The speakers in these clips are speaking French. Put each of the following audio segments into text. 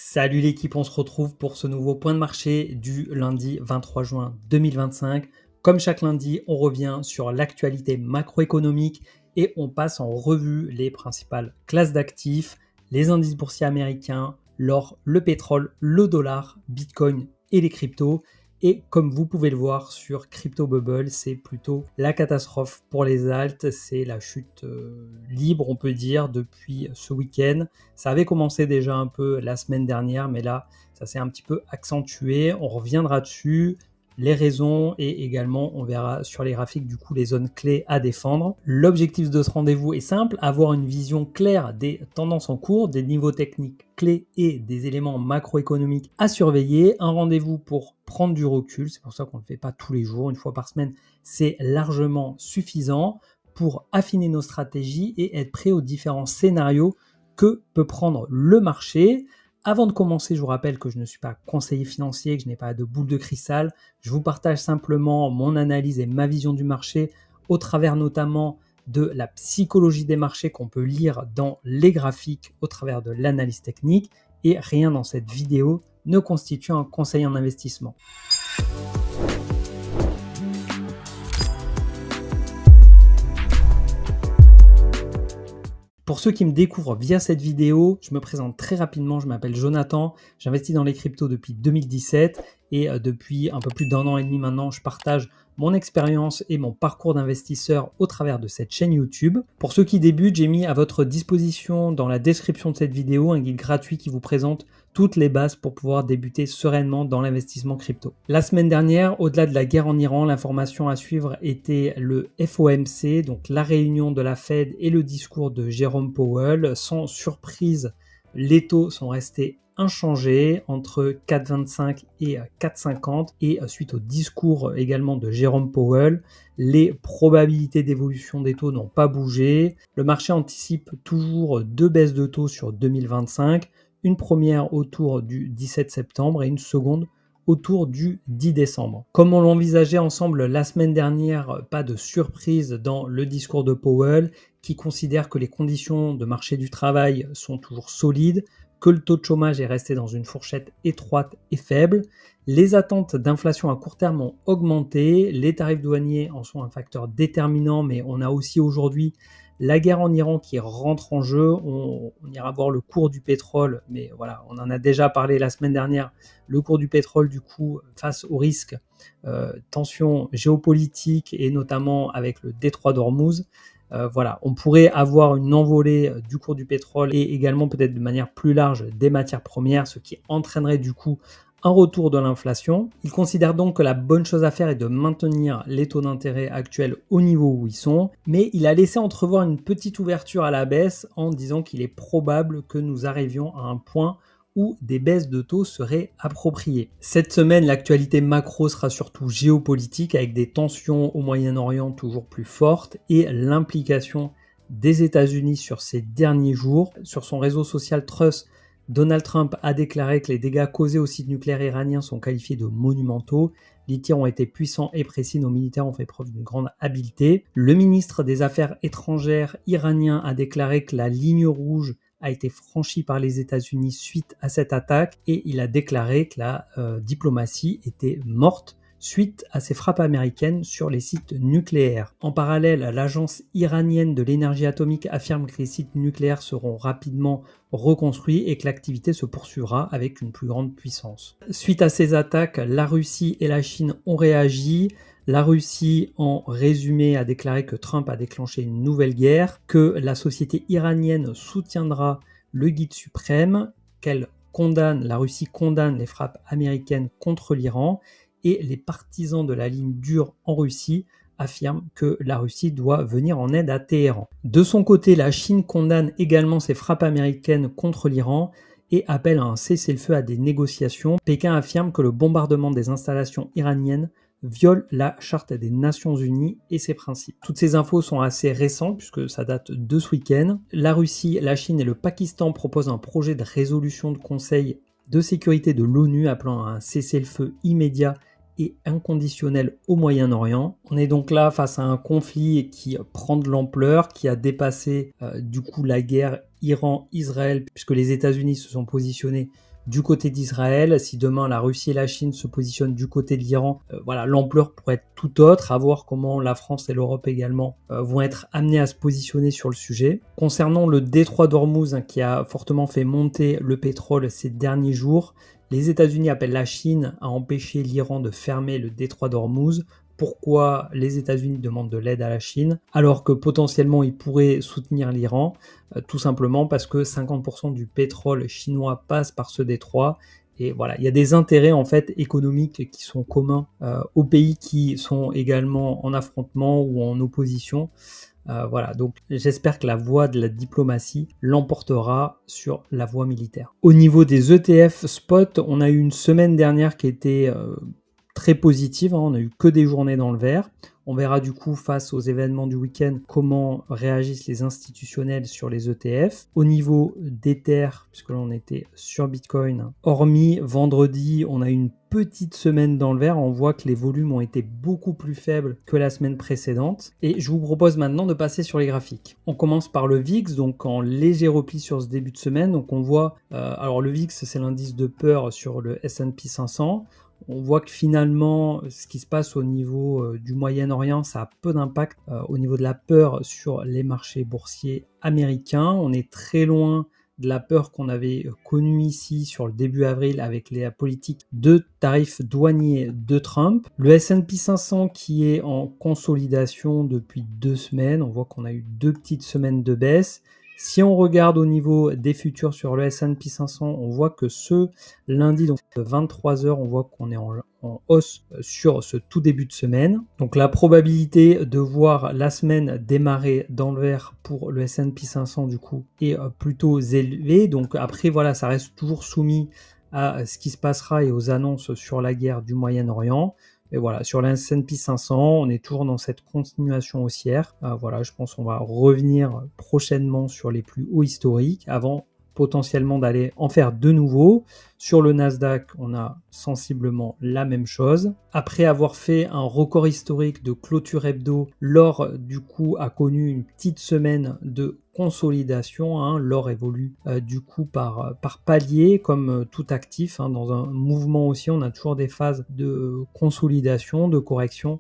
Salut l'équipe, on se retrouve pour ce nouveau point de marché du lundi 23 juin 2025. Comme chaque lundi, on revient sur l'actualité macroéconomique et on passe en revue les principales classes d'actifs, les indices boursiers américains, l'or, le pétrole, le dollar, Bitcoin et les cryptos. Et comme vous pouvez le voir sur Crypto Bubble, c'est plutôt la catastrophe pour les alts. C'est la chute libre, on peut dire, depuis ce week-end. Ça avait commencé déjà un peu la semaine dernière, mais là, ça s'est un petit peu accentué. On reviendra dessus, les raisons et également, on verra sur les graphiques, du coup, les zones clés à défendre. L'objectif de ce rendez-vous est simple, avoir une vision claire des tendances en cours, des niveaux techniques clés et des éléments macroéconomiques à surveiller. Un rendez-vous pour prendre du recul, c'est pour ça qu'on ne le fait pas tous les jours, une fois par semaine, c'est largement suffisant pour affiner nos stratégies et être prêt aux différents scénarios que peut prendre le marché. Avant de commencer, je vous rappelle que je ne suis pas conseiller financier, que je n'ai pas de boule de cristal. Je vous partage simplement mon analyse et ma vision du marché au travers notamment de la psychologie des marchés qu'on peut lire dans les graphiques au travers de l'analyse technique. Et rien dans cette vidéo ne constitue un conseil en investissement. Pour ceux qui me découvrent via cette vidéo, je me présente très rapidement, je m'appelle Jonathan, j'investis dans les cryptos depuis 2017 et depuis un peu plus d'un an et demi maintenant, je partage mon expérience et mon parcours d'investisseur au travers de cette chaîne YouTube. Pour ceux qui débutent, j'ai mis à votre disposition dans la description de cette vidéo un guide gratuit qui vous présente toutes les bases pour pouvoir débuter sereinement dans l'investissement crypto. La semaine dernière, au-delà de la guerre en Iran, l'information à suivre était le FOMC, donc la réunion de la Fed et le discours de Jérôme Powell. Sans surprise, les taux sont restés inchangés entre 4,25 et 4,50 et suite au discours également de Jérôme Powell, les probabilités d'évolution des taux n'ont pas bougé. Le marché anticipe toujours deux baisses de taux sur 2025, une première autour du 17 septembre et une seconde autour du 10 décembre. Comme on l'envisageait ensemble la semaine dernière, pas de surprise dans le discours de Powell qui considère que les conditions de marché du travail sont toujours solides, que le taux de chômage est resté dans une fourchette étroite et faible. Les attentes d'inflation à court terme ont augmenté, les tarifs douaniers en sont un facteur déterminant, mais on a aussi aujourd'hui la guerre en Iran qui rentre en jeu. On ira voir le cours du pétrole, mais voilà, on en a déjà parlé la semaine dernière. Le cours du pétrole, du coup, face aux risques, tensions géopolitiques et notamment avec le détroit d'Ormuz, voilà, on pourrait avoir une envolée du cours du pétrole et également peut-être de manière plus large des matières premières, ce qui entraînerait du coup un retour de l'inflation. Il considère donc que la bonne chose à faire est de maintenir les taux d'intérêt actuels au niveau où ils sont, mais il a laissé entrevoir une petite ouverture à la baisse en disant qu'il est probable que nous arrivions à un point où des baisses de taux seraient appropriées. Cette semaine, l'actualité macro sera surtout géopolitique avec des tensions au Moyen-Orient toujours plus fortes et l'implication des États-Unis sur ces derniers jours. Sur son réseau social Truth, Donald Trump a déclaré que les dégâts causés au site nucléaire iranien sont qualifiés de monumentaux. Les tirs ont été puissants et précis, nos militaires ont fait preuve d'une grande habileté. Le ministre des Affaires étrangères iranien a déclaré que la ligne rouge a été franchi par les États-Unis suite à cette attaque et il a déclaré que la diplomatie était morte suite à ces frappes américaines sur les sites nucléaires. En parallèle, l'agence iranienne de l'énergie atomique affirme que les sites nucléaires seront rapidement reconstruits et que l'activité se poursuivra avec une plus grande puissance. Suite à ces attaques, la Russie et la Chine ont réagi. La Russie, en résumé, a déclaré que Trump a déclenché une nouvelle guerre, que la société iranienne soutiendra le guide suprême, la Russie condamne les frappes américaines contre l'Iran, et les partisans de la ligne dure en Russie affirment que la Russie doit venir en aide à Téhéran. De son côté, la Chine condamne également ces frappes américaines contre l'Iran et appelle à un cessez-le-feu à des négociations. Pékin affirme que le bombardement des installations iraniennes viole la Charte des Nations Unies et ses principes. Toutes ces infos sont assez récentes puisque ça date de ce week-end. La Russie, la Chine et le Pakistan proposent un projet de résolution de Conseil de sécurité de l'ONU appelant à un cessez-le-feu immédiat et inconditionnel au Moyen-Orient. On est donc là face à un conflit qui prend de l'ampleur, qui a dépassé du coup la guerre Iran-Israël, puisque les États-Unis se sont positionnés du côté d'Israël. Si demain la Russie et la Chine se positionnent du côté de l'Iran, voilà, l'ampleur pourrait être tout autre, à voir comment la France et l'Europe également vont être amenées à se positionner sur le sujet. Concernant le détroit d'Ormuz, hein, qui a fortement fait monter le pétrole ces derniers jours, les États-Unis appellent la Chine à empêcher l'Iran de fermer le détroit d'Ormuz. Pourquoi les États-Unis demandent de l'aide à la Chine alors que potentiellement ils pourraient soutenir l'Iran? Tout simplement parce que 50% du pétrole chinois passe par ce détroit. Et voilà, il y a des intérêts en fait économiques qui sont communs aux pays qui sont également en affrontement ou en opposition. Voilà, donc j'espère que la voie de la diplomatie l'emportera sur la voie militaire. Au niveau des ETF spot, on a eu une semaine dernière qui était très positive, hein, on n'a eu que des journées dans le vert. On verra du coup face aux événements du week-end comment réagissent les institutionnels sur les ETF. Au niveau d'Ether, puisque là on était sur Bitcoin, hormis vendredi, on a eu une petite semaine dans le vert. On voit que les volumes ont été beaucoup plus faibles que la semaine précédente. Et je vous propose maintenant de passer sur les graphiques. On commence par le VIX, donc en léger repli sur ce début de semaine. Donc on voit, alors le VIX c'est l'indice de peur sur le S&P 500. On voit que finalement, ce qui se passe au niveau du Moyen-Orient, ça a peu d'impact au niveau de la peur sur les marchés boursiers américains. On est très loin de la peur qu'on avait connue ici sur le début avril avec les politiques de tarifs douaniers de Trump. Le S&P 500 qui est en consolidation depuis 2 semaines, on voit qu'on a eu 2 petites semaines de baisse. Si on regarde au niveau des futurs sur le S&P 500, on voit que ce lundi, donc 23 h, on voit qu'on est en hausse sur ce tout début de semaine. Donc la probabilité de voir la semaine démarrer dans le vert pour le S&P 500 du coup est plutôt élevée. Donc après voilà, ça reste toujours soumis à ce qui se passera et aux annonces sur la guerre du Moyen-Orient. Et voilà, sur le S&P 500, on est toujours dans cette continuation haussière. Voilà, je pense qu'on va revenir prochainement sur les plus hauts historiques avant potentiellement d'aller en faire de nouveau. Sur le Nasdaq, on a sensiblement la même chose. Après avoir fait un record historique de clôture hebdo, l'or du coup a connu une petite semaine de consolidation. Hein. L'or évolue du coup par palier comme tout actif. Hein. Dans un mouvement aussi, on a toujours des phases de consolidation, de correction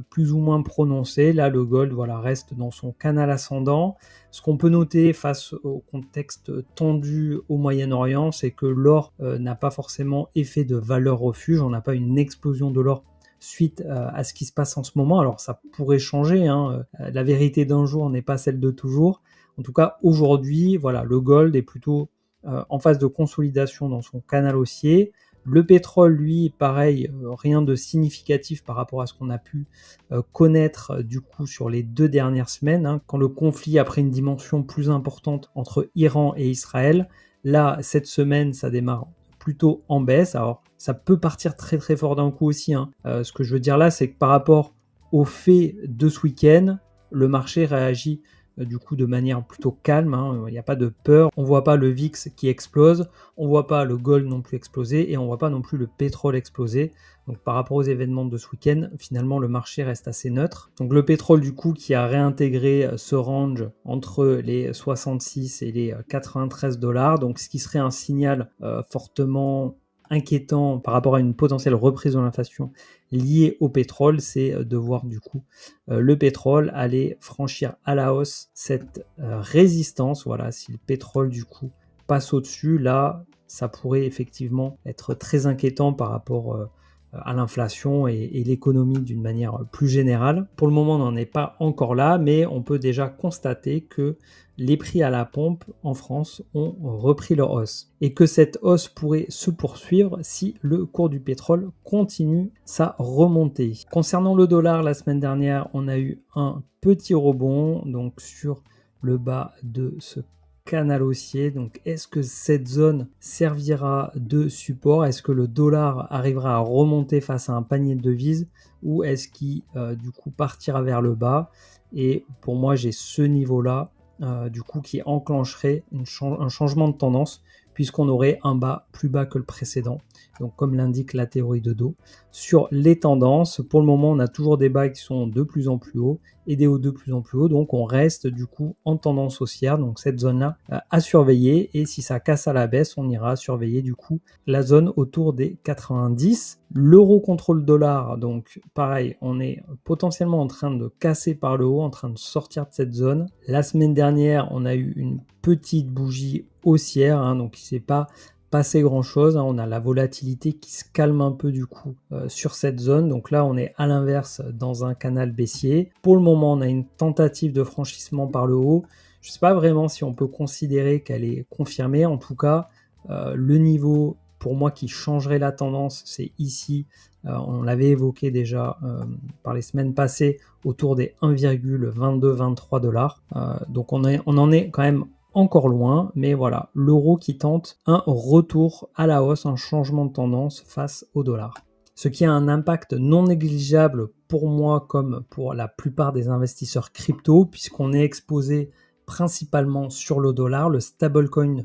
plus ou moins prononcées. Là, le gold voilà, reste dans son canal ascendant. Ce qu'on peut noter face au contexte tendu au Moyen-Orient, c'est que l'or n'a pas forcément effet de valeur refuge. On n'a pas une explosion de l'or suite à ce qui se passe en ce moment. Alors ça pourrait changer, hein. La vérité d'un jour n'est pas celle de toujours. En tout cas, aujourd'hui, voilà, le gold est plutôt en phase de consolidation dans son canal haussier. Le pétrole, lui, pareil, rien de significatif par rapport à ce qu'on a pu connaître du coup sur les 2 dernières semaines, hein, quand le conflit a pris une dimension plus importante entre Iran et Israël. Là, cette semaine, ça démarre plutôt en baisse. Alors, ça peut partir très très fort d'un coup aussi. Hein. Ce que je veux dire là, c'est que par rapport aux faits de ce week-end, le marché réagit du coup de manière plutôt calme, hein. Il n'y a pas de peur, on ne voit pas le VIX qui explose, on ne voit pas le gold non plus exploser et on ne voit pas non plus le pétrole exploser. Donc par rapport aux événements de ce week-end, finalement le marché reste assez neutre. Donc le pétrole du coup qui a réintégré ce range entre les 66 et les 93 $, donc ce qui serait un signal fortement inquiétant par rapport à une potentielle reprise de l'inflation liée au pétrole, c'est de voir du coup le pétrole aller franchir à la hausse cette résistance. Voilà, si le pétrole du coup passe au-dessus, là ça pourrait effectivement être très inquiétant par rapport à l'inflation et l'économie d'une manière plus générale. Pour le moment, on n'en est pas encore là, mais on peut déjà constater que les prix à la pompe en France ont repris leur hausse et que cette hausse pourrait se poursuivre si le cours du pétrole continue sa remontée. Concernant le dollar, la semaine dernière, on a eu un petit rebond donc sur le bas de ce canal haussier. Donc est-ce que cette zone servira de support? Est-ce que le dollar arrivera à remonter face à un panier de devises ou est-ce qu'il du coup partira vers le bas? Et pour moi j'ai ce niveau là du coup qui enclencherait un changement de tendance puisqu'on aurait un bas plus bas que le précédent. Donc comme l'indique la théorie de Dow. Sur les tendances, pour le moment on a toujours des bas qui sont de plus en plus hauts et des hauts de plus en plus hauts. Donc on reste du coup en tendance haussière, donc cette zone-là à surveiller, et si ça casse à la baisse, on ira surveiller du coup la zone autour des 90. L'euro contre le dollar, donc pareil, on est potentiellement en train de casser par le haut, en train de sortir de cette zone. La semaine dernière, on a eu une petite bougie haussière, donc il ne s'est pas passé grand chose, on a la volatilité qui se calme un peu du coup sur cette zone. Donc là on est à l'inverse dans un canal baissier. Pour le moment on a une tentative de franchissement par le haut. Je ne sais pas vraiment si on peut considérer qu'elle est confirmée. En tout cas le niveau pour moi qui changerait la tendance, c'est ici. On l'avait évoqué déjà par les semaines passées, autour des 1,22-23 dollars. Donc on en est quand même encore loin, mais voilà, l'euro qui tente un retour à la hausse, un changement de tendance face au dollar. Ce qui a un impact non négligeable pour moi comme pour la plupart des investisseurs crypto, puisqu'on est exposé principalement sur le dollar. Les stablecoins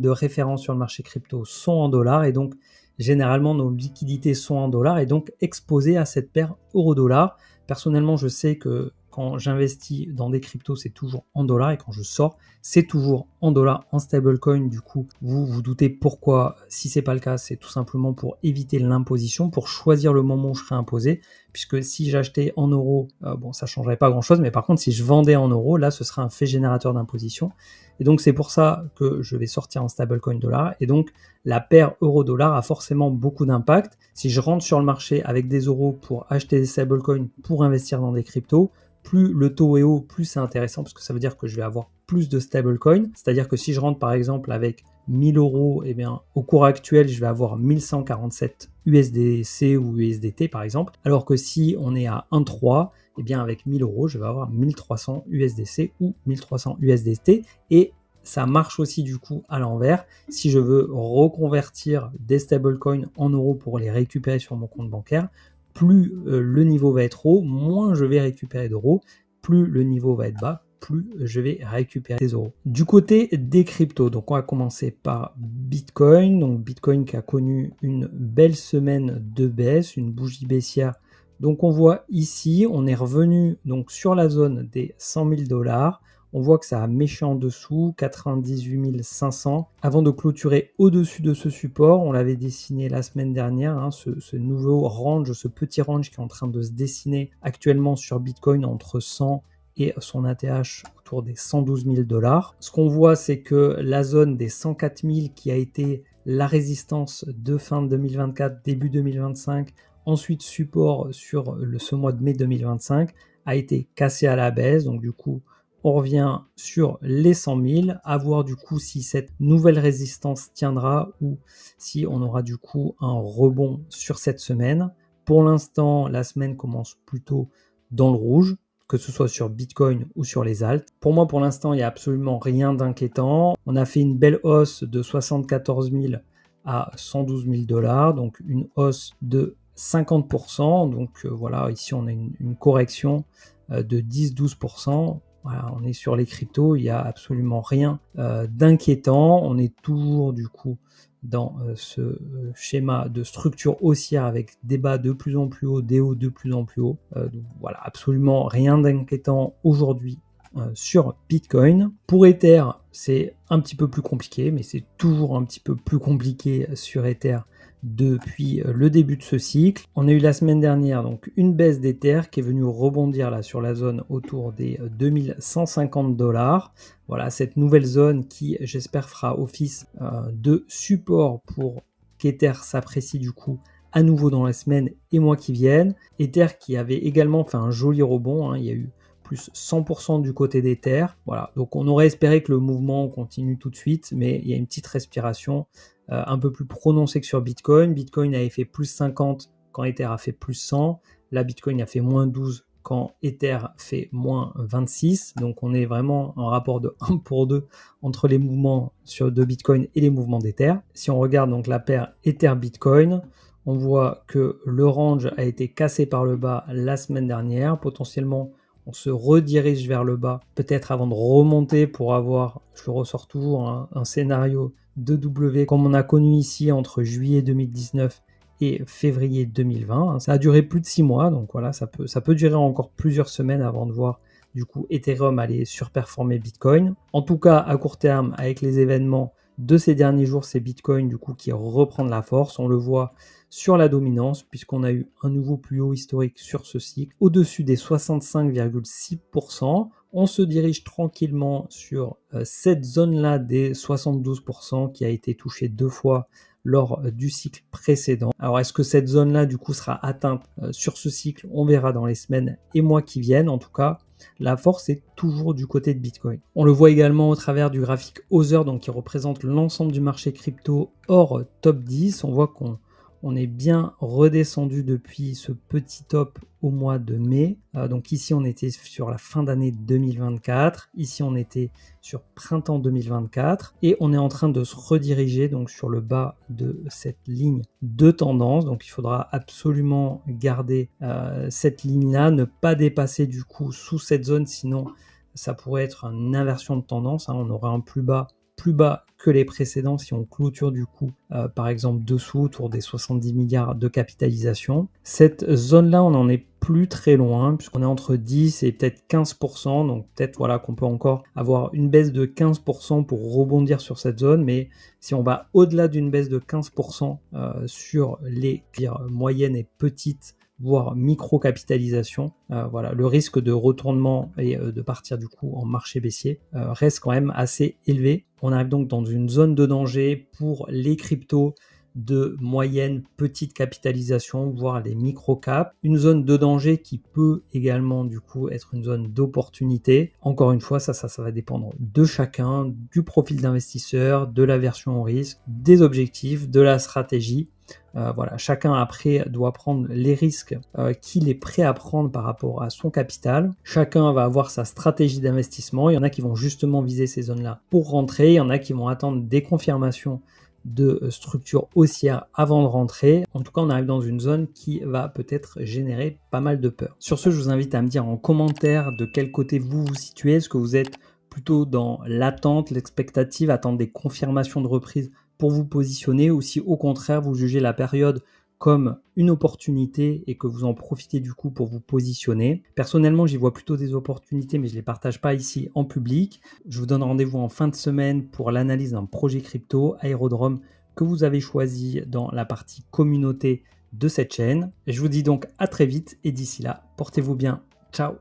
de référence sur le marché crypto sont en dollars, et donc généralement nos liquidités sont en dollars et donc exposées à cette paire euro-dollar. Personnellement, je sais que quand j'investis dans des cryptos, c'est toujours en dollars, et quand je sors, c'est toujours en dollars, en stablecoin. Du coup, vous vous doutez pourquoi. Si c'est pas le cas, c'est tout simplement pour éviter l'imposition, pour choisir le moment où je serai imposé, puisque si j'achetais en euros, bon, ça changerait pas grand chose, mais par contre, si je vendais en euros, là, ce serait un fait générateur d'imposition. Et donc, c'est pour ça que je vais sortir en stablecoin dollar. Et donc, la paire euro-dollar a forcément beaucoup d'impact. Si je rentre sur le marché avec des euros pour acheter des stablecoins, pour investir dans des cryptos, plus le taux est haut, plus c'est intéressant, parce que ça veut dire que je vais avoir plus de stablecoins. C'est-à-dire que si je rentre par exemple avec 1000 euros, eh bien, au cours actuel, je vais avoir 1147 USDC ou USDT par exemple. Alors que si on est à 1,3, eh bien, avec 1000 euros, je vais avoir 1300 USDC ou 1300 USDT. Et ça marche aussi du coup à l'envers. Si je veux reconvertir des stablecoins en euros pour les récupérer sur mon compte bancaire, plus le niveau va être haut, moins je vais récupérer d'euros. Plus le niveau va être bas, plus je vais récupérer des euros. Du côté des cryptos, donc on va commencer par Bitcoin. Donc Bitcoin qui a connu une belle semaine de baisse, une bougie baissière. Donc on voit ici, on est revenu donc sur la zone des 100 000 dollars. On voit que ça a méché en dessous, 98 500. Avant de clôturer au-dessus de ce support, on l'avait dessiné la semaine dernière, ce nouveau range, ce petit range qui est en train de se dessiner actuellement sur Bitcoin entre 100 et son ATH autour des 112 000 dollars. Ce qu'on voit, c'est que la zone des 104 000 qui a été la résistance de fin 2024, début 2025, ensuite support sur ce mois de mai 2025, a été cassée à la baisse. Donc du coup, on revient sur les 100 000, à voir du coup si cette nouvelle résistance tiendra ou si on aura du coup un rebond sur cette semaine. Pour l'instant, la semaine commence plutôt dans le rouge, que ce soit sur Bitcoin ou sur les alts. Pour moi, pour l'instant, il n'y a absolument rien d'inquiétant. On a fait une belle hausse de 74 000 à 112 000 dollars, donc une hausse de 50%. Donc voilà, ici on a une correction de 10-12%. Voilà, on est sur les cryptos, il n'y a absolument rien d'inquiétant. On est toujours du coup dans ce schéma de structure haussière avec des bas de plus en plus hauts, des hauts de plus en plus hauts. Donc voilà, absolument rien d'inquiétant aujourd'hui sur Bitcoin. Pour Ether, c'est un petit peu plus compliqué, mais c'est toujours un petit peu plus compliqué sur Ether depuis le début de ce cycle. On a eu la semaine dernière donc une baisse d'Ether qui est venue rebondir là sur la zone autour des 2150 dollars. Voilà, cette nouvelle zone qui j'espère fera office de support pour qu'Ether s'apprécie du coup à nouveau dans les semaines et mois qui viennent. Ether qui avait également fait un joli rebond, il y a eu plus 100% du côté d'Ether. Voilà, donc on aurait espéré que le mouvement continue tout de suite, mais il y a une petite respiration un peu plus prononcée que sur Bitcoin. Bitcoin avait fait plus 50 quand Ether a fait plus 100. Là, Bitcoin a fait moins 12 quand Ether fait moins 26. Donc on est vraiment en rapport de 1 pour 2 entre les mouvements de Bitcoin et les mouvements d'Ether. Si on regarde donc la paire Ether-Bitcoin, on voit que le range a été cassé par le bas la semaine dernière. Potentiellement, on se redirige vers le bas, peut-être avant de remonter pour avoir, je le ressors toujours, un scénario de W comme on a connu ici entre juillet 2019 et février 2020. Ça a duré plus de 6 mois, donc voilà, ça peut durer encore plusieurs semaines avant de voir du coup Ethereum aller surperformer Bitcoin. En tout cas, à court terme, avec les événements de ces derniers jours, c'est Bitcoin du coup qui reprend de la force. On le voit sur la dominance puisqu'on a eu un nouveau plus haut historique sur ce cycle au-dessus des 65,6%. On se dirige tranquillement sur cette zone-là des 72% qui a été touchée 2 fois lors du cycle précédent. Alors est-ce que cette zone-là du coup sera atteinte sur ce cycle? On verra dans les semaines et mois qui viennent. En tout cas, la force est toujours du côté de Bitcoin. On le voit également au travers du graphique Other, donc qui représente l'ensemble du marché crypto hors top 10. On voit qu'on est bien redescendu depuis ce petit top au mois de mai. Donc ici, on était sur la fin d'année 2024. Ici, on était sur printemps 2024. Et on est en train de se rediriger donc sur le bas de cette ligne de tendance. Donc il faudra absolument garder cette ligne-là, ne pas dépasser du coup sous cette zone, sinon ça pourrait être une inversion de tendance. On aura un plus bas que les précédents si on clôture du coup par exemple dessous autour des 70 milliards de capitalisation. Cette zone-là, on n'en est plus très loin puisqu'on est entre 10 et peut-être 15%, donc peut-être voilà qu'on peut encore avoir une baisse de 15% pour rebondir sur cette zone, mais si on va au-delà d'une baisse de 15% sur les moyennes et petites voire micro-capitalisation, voilà, le risque de retournement et de partir du coup en marché baissier reste quand même assez élevé. On arrive donc dans une zone de danger pour les cryptos de moyenne petite capitalisation, voire les micro-caps. Une zone de danger qui peut également du coup être une zone d'opportunité. Encore une fois, ça va dépendre de chacun, du profil d'investisseur, de la version au risque, des objectifs, de la stratégie. Voilà, chacun après doit prendre les risques qu'il est prêt à prendre par rapport à son capital. Chacun va avoir sa stratégie d'investissement. Il y en a qui vont justement viser ces zones-là pour rentrer. Il y en a qui vont attendre des confirmations de structure haussière avant de rentrer. En tout cas, on arrive dans une zone qui va peut-être générer pas mal de peur. Sur ce, je vous invite à me dire en commentaire de quel côté vous vous situez. Est-ce que vous êtes plutôt dans l'attente, l'expectative, attendre des confirmations de reprise pour vous positionner, ou si au contraire vous jugez la période comme une opportunité et que vous en profitez du coup pour vous positionner. Personnellement, j'y vois plutôt des opportunités, mais je ne les partage pas ici en public. Je vous donne rendez-vous en fin de semaine pour l'analyse d'un projet crypto, Aerodrome, que vous avez choisi dans la partie communauté de cette chaîne. Je vous dis donc à très vite et d'ici là, portez-vous bien. Ciao!